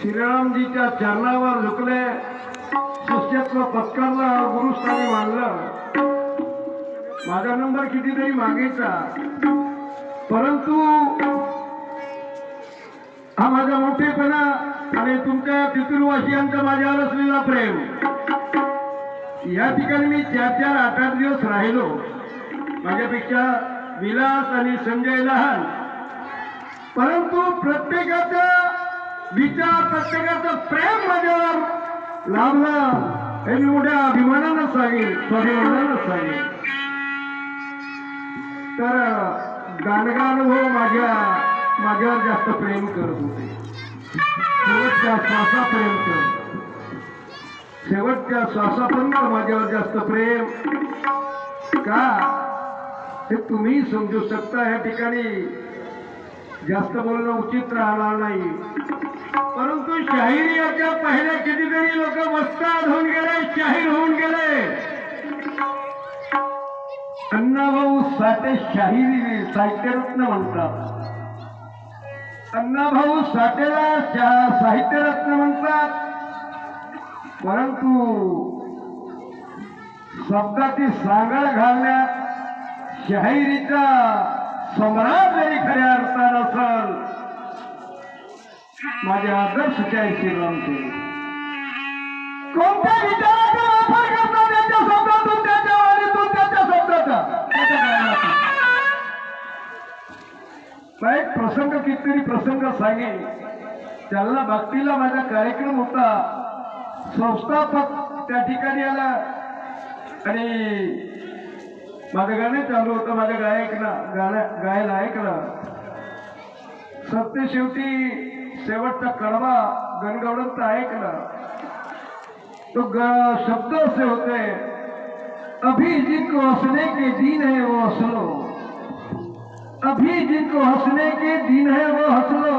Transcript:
श्रीरामजीच्या चरणावर झुकले, शिष्यत्व पत्करला, गुरुस्थानी मानलं. माझा नंबर कितीतरी मागायचा, परंतु हा माझा मोठेपणा आणि तुमच्या पितृवासियांचा माझ्यावर असलेला प्रेम, या ठिकाणी मी 4-4, 8-8 दिवस राहिलो. माझ्यापेक्षा विलास आणि संजय लहान, परंतु प्रत्येकाचा विचार, प्रत्येकाचं प्रेम माझ्यावर लाभलं हे मी मोठ्या अभिमानानं सांगेन, स्वाभिमानानं सांगेन. तर गाणगानुभव माझ्यावर जास्त प्रेम करत होते. शेवटच्या श्वासापर्यंत, शेवटच्या श्वासापर्यंत माझ्यावर जास्त प्रेम का हे तुम्ही समजू शकता. या ठिकाणी जास्त बोलणं उचित राहणार नाही, परंतु शाहिरीच्या पहिल्या कितीतरी लोक वस्ताद होऊन गेले, शाहीर होऊन गेले. अण्णाभाऊ साठे शाहिरी साहित्यरत्न म्हणतात. अण्णाभाऊ साठेला साहित्यरत्न म्हणतात, परंतु शब्दाची सांगड घालण्यात शाहिरीचा सम्राट जरी खऱ्या अर्थानं असल, माझे आदर्श काय श्रीरामचे. कोणत्या विचाराचा वापर करता त्याच्या शब्दातून, त्याच्या वाणीतून, त्याच्या शब्दाचा एक प्रसंग, कितीतरी प्रसंग सांगेन. त्याला भक्तीला माझा कार्यक्रम होता, संस्थापक त्या ठिकाणी आला आणि माझं गाणं चालू होतं. माझ्या गायला ऐकलं. सत्य शेवटी शेवटचा कडवा गणगवळंत ऐकला. तो शब्द असे होते, अभी जिनको हंसने के दिन है वो हंस लो, अभी जिनको हंसने के दिन है वो हंस लो,